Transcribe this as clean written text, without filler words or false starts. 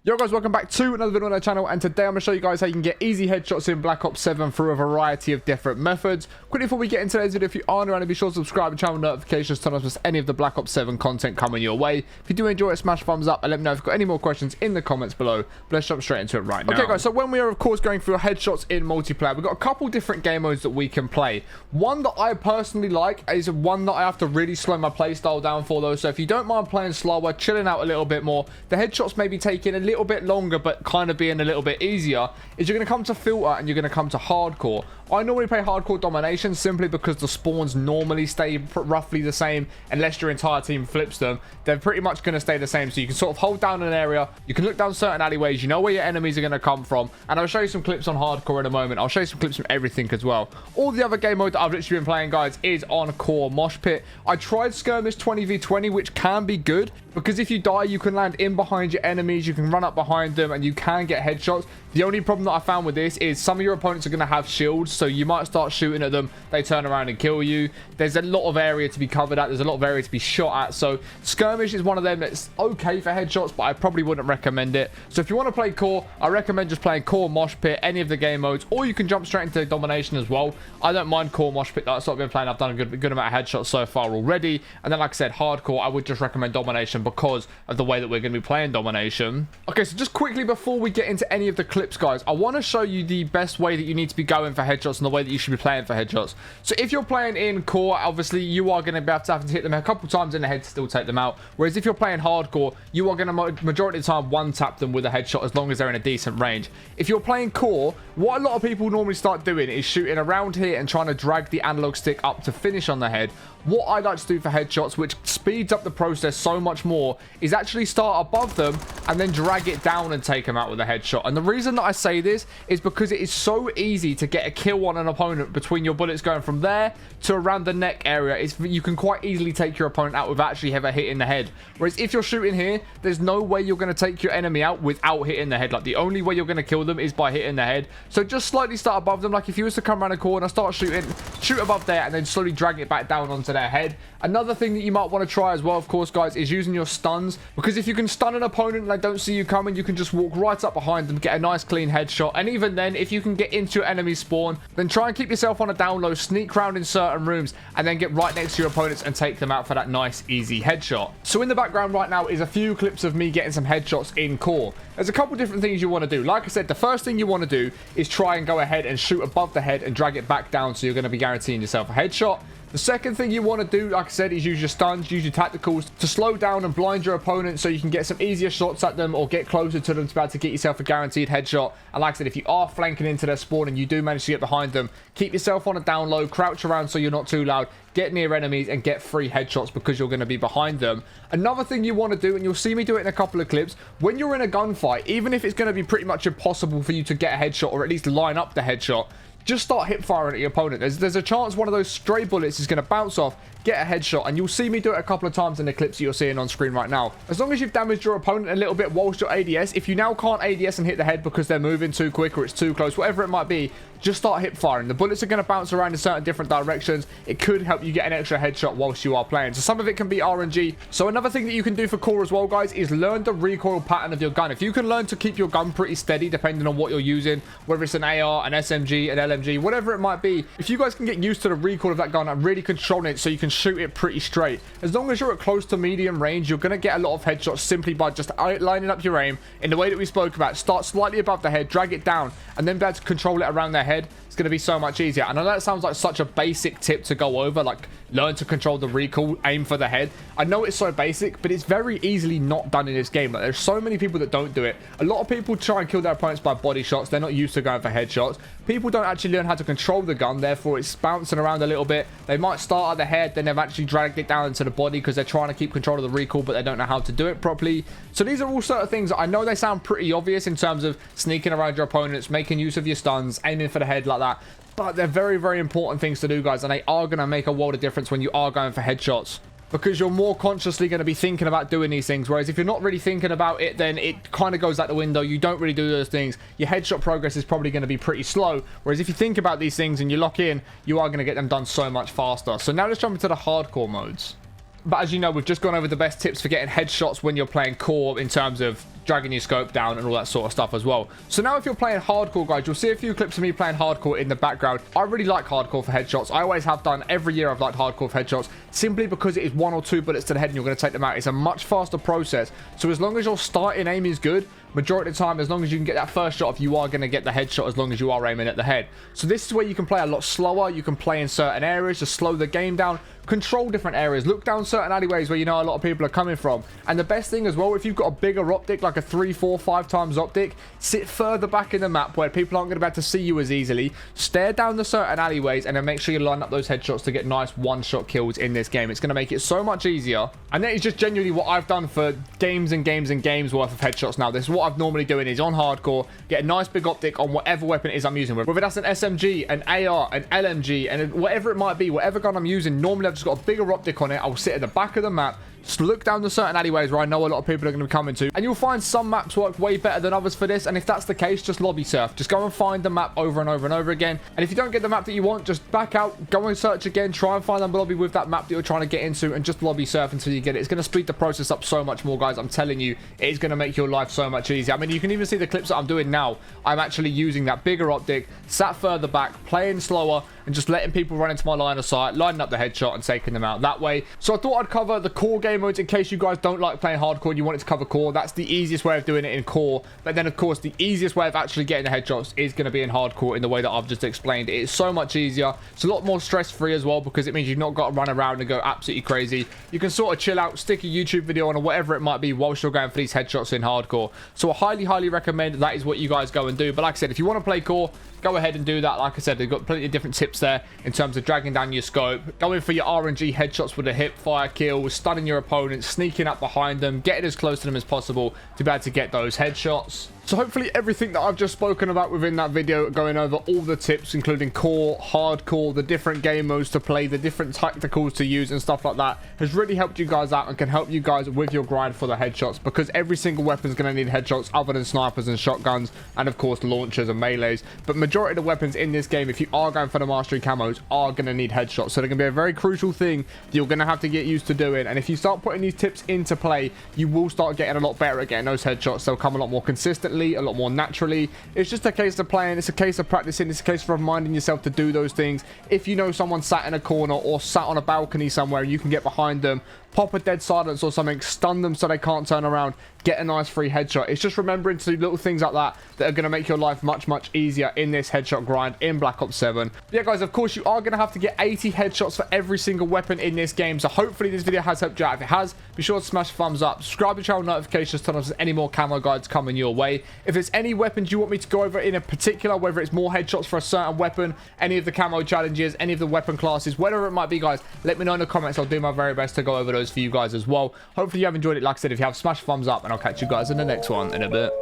Yo guys, welcome back to another video on our channel, and today I'm going to show you guys how you can get easy headshots in Black Ops 7 through a variety of different methods. Quickly before we get into today's video, if you aren't around, be sure to subscribe and channel notifications, turn on to miss any of the Black Ops 7 content coming your way. If you do enjoy it, smash thumbs up and let me know if you've got any more questions in the comments below. But let's jump straight into it right now. Okay guys, so when we are of course going through headshots in multiplayer, we've got a couple different game modes that we can play. One that I personally like is one that I have to really slow my playstyle down for though, so if you don't mind playing slower, chilling out a little bit more, the headshots may be taking a little bit longer but kind of being a little bit easier, is you're going to come to filter and you're going to come to hardcore. I normally play hardcore domination simply because the spawns normally stay roughly the same unless your entire team flips them. They're pretty much going to stay the same, so you can sort of hold down an area, you can look down certain alleyways, you know where your enemies are going to come from, and I'll show you some clips on hardcore in a moment. I'll show you some clips from everything as well. All the other game mode that I've literally been playing, guys, is on core mosh pit. I tried skirmish 20v20, which can be good because if you die, you can land in behind your enemies, you can run up behind them, and you can get headshots. The only problem that I found with this is some of your opponents are going to have shields, so you might start shooting at them, they turn around and kill you. There's a lot of area to be covered at, there's a lot of area to be shot at, so skirmish is one of them that's okay for headshots, but I probably wouldn't recommend it. So if you want to play core, I recommend just playing core mosh pit, any of the game modes, or you can jump straight into domination as well. I don't mind core mosh pit, that's what I've been playing. I've done a good amount of headshots so far already, and then like I said, hardcore, I would just recommend domination because of the way that we're going to be playing domination. Okay, so just quickly before we get into any of the clips, guys, I want to show you the best way that you need to be going for headshots and the way that you should be playing for headshots. So if you're playing in core, obviously you are going to be able to have to hit them a couple times in the head to still take them out, whereas if you're playing hardcore, you are going to majority of the time one tap them with a headshot as long as they're in a decent range. If you're playing core, what a lot of people normally start doing is shooting around here and trying to drag the analog stick up to finish on the head. What I like to do for headshots, which speeds up the process so much more, is actually start above them and then drag it down and take them out with a headshot. And the reason that I say this is because it is so easy to get a kill on an opponent between your bullets going from there to around the neck area. You can quite easily take your opponent out without actually ever hitting the head. Whereas if you're shooting here, there's no way you're going to take your enemy out without hitting the head. Like, the only way you're going to kill them is by hitting the head. So just slightly start above them. Like, if you was to come around a corner, start shooting, shoot above there, and then slowly drag it back down onto their head. Another thing that you might want to try as well, of course, guys, is using your stuns, because if you can stun an opponent and they don't see you coming, you can just walk right up behind them, get a nice clean headshot. And even then, if you can get into your enemy spawn, then try and keep yourself on a down low, sneak around in certain rooms, and then get right next to your opponents and take them out for that nice easy headshot. So in the background right now is a few clips of me getting some headshots in core. There's a couple different things you want to do. Like I said, the first thing you want to do is try and go ahead and shoot above the head and drag it back down, so you're going to be guaranteeing yourself a headshot. The second thing you want to do, like I said, is use your stuns, use your tacticals to slow down and blind your opponent so you can get some easier shots at them or get closer to them to be able to get yourself a guaranteed headshot. And like I said, if you are flanking into their spawn and you do manage to get behind them, keep yourself on a down low, crouch around so you're not too loud, get near enemies and get free headshots because you're going to be behind them. Another thing you want to do, and you'll see me do it in a couple of clips, when you're in a gunfight, even if it's going to be pretty much impossible for you to get a headshot or at least line up the headshot, just start hip firing at your opponent. There's a chance one of those stray bullets is going to bounce off, get a headshot, and you'll see me do it a couple of times in the clips that you're seeing on screen right now. As long as you've damaged your opponent a little bit whilst you're ADS, if you now can't ADS and hit the head because they're moving too quick or it's too close, whatever it might be, just start hip firing. The bullets are going to bounce around in certain different directions. It could help you get an extra headshot whilst you are playing. So some of it can be RNG. So another thing that you can do for core as well, guys, is learn the recoil pattern of your gun. If you can learn to keep your gun pretty steady depending on what you're using, whether it's an AR, an SMG, an LMG, whatever it might be, if you guys can get used to the recoil of that gun and really controlling it so you can shoot it pretty straight, as long as you're at close to medium range, you're going to get a lot of headshots simply by just lining up your aim in the way that we spoke about. Start slightly above the head, drag it down, and then be able to control it around their head. It's going to be so much easier. I know that sounds like such a basic tip to go over, like learn to control the recoil, aim for the head. I know it's so basic, but it's very easily not done in this game. Like, there's so many people that don't do it. A lot of people try and kill their opponents by body shots. They're not used to going for headshots. People don't actually learn how to control the gun, therefore it's bouncing around a little bit. They might start at the head, then they've actually dragged it down into the body because they're trying to keep control of the recoil, but they don't know how to do it properly. So these are all sort of things that I know they sound pretty obvious in terms of sneaking around your opponents, making use of your stuns, aiming for the head like that. But they're very, very important things to do, guys, and they are going to make a world of difference when you are going for headshots, because you're more consciously going to be thinking about doing these things. Whereas if you're not really thinking about it, then it kind of goes out the window. You don't really do those things. Your headshot progress is probably going to be pretty slow. Whereas if you think about these things and you lock in, you are going to get them done so much faster. So now let's jump into the hardcore modes. But as you know, we've just gone over the best tips for getting headshots when you're playing core in terms of dragging your scope down and all that sort of stuff as well. So now if you're playing hardcore, guys, you'll see a few clips of me playing hardcore in the background. I really like hardcore for headshots. I always have done. Every year I've liked hardcore for headshots, simply because it is 1 or 2 bullets to the head and you're going to take them out. It's a much faster process. So as long as your starting aim is good, majority of the time, as long as you can get that first shot off, you are going to get the headshot as long as you are aiming at the head. So this is where you can play a lot slower. You can play in certain areas to slow the game down, control different areas, look down certain alleyways where you know a lot of people are coming from. And the best thing as well, if you've got a bigger optic, like a 3, 4, 5 times optic, sit further back in the map where people aren't going to be able to see you as easily. Stare down the certain alleyways and then make sure you line up those headshots to get nice one-shot kills in this game. It's going to make it so much easier. And that is just genuinely what I've done for games and games and games worth of headshots now. This is what I'm normally doing, is on hardcore, get a nice big optic on whatever weapon it is I'm using. Whether that's an SMG, an AR, an LMG, and whatever it might be, whatever gun I'm using, normally I've just got a bigger optic on it. I'll sit at the back of the map, just look down the certain alleyways where I know a lot of people are going to be coming to, and you'll find some maps work way better than others for this. And if that's the case, just lobby surf. Just go and find the map over and over and over again. And if you don't get the map that you want, just back out, go and search again, try and find the lobby with that map that you're trying to get into, and just lobby surf until you get it. It's going to speed the process up so much more, guys. I'm telling you, it is going to make your life so much easier. I mean, you can even see the clips that I'm doing now. I'm actually using that bigger optic, sat further back, playing slower, and just letting people run into my line of sight, lining up the headshot and taking them out that way. So I thought I'd cover the core game modes in case you guys don't like playing hardcore and you want it to cover core. That's the easiest way of doing it in core. But then, of course, the easiest way of actually getting the headshots is going to be in hardcore in the way that I've just explained. It is so much easier. It's a lot more stress-free as well, because it means you've not got to run around and go absolutely crazy. You can sort of chill out, stick a YouTube video on or whatever it might be whilst you're going for these headshots in hardcore. So I highly, highly recommend that is what you guys go and do. But like I said, if you want to play core, go ahead and do that. Like I said, they've got plenty of different tips there in terms of dragging down your scope, going for your RNG headshots with a hip fire kill, stunning your opponents, sneaking up behind them, getting as close to them as possible to be able to get those headshots. So hopefully everything that I've just spoken about within that video, going over all the tips, including core, hardcore, the different game modes to play, the different tacticals to use and stuff like that, has really helped you guys out and can help you guys with your grind for the headshots, because every single weapon is going to need headshots other than snipers and shotguns, and of course launchers and melees. But majority of the weapons in this game, if you are going for the mastery camos, are going to need headshots. So they're going to be a very crucial thing that you're going to have to get used to doing. And if you start putting these tips into play, you will start getting a lot better at getting those headshots. They'll come a lot more consistently, a lot more naturally. It's just a case of playing, it's a case of practicing, it's a case of reminding yourself to do those things. If you know someone sat in a corner or sat on a balcony somewhere and you can get behind them, pop a dead silence or something, stun them so they can't turn around, get a nice free headshot. It's just remembering to do little things like that that are going to make your life much, much easier in this headshot grind in Black Ops 7. But yeah, guys, of course, you are going to have to get 80 headshots for every single weapon in this game. So hopefully this video has helped you out. If it has, be sure to smash the thumbs up, subscribe to the channel, notifications, turn on any more camo guides coming your way. If there's any weapons you want me to go over in a particular, whether it's more headshots for a certain weapon, any of the camo challenges, any of the weapon classes, whatever it might be, guys, let me know in the comments. I'll do my very best to go over those for you guys as well. Hopefully you have enjoyed it. Like I said, if you have, smash the thumbs up, and I'll catch you guys in the next one in a bit.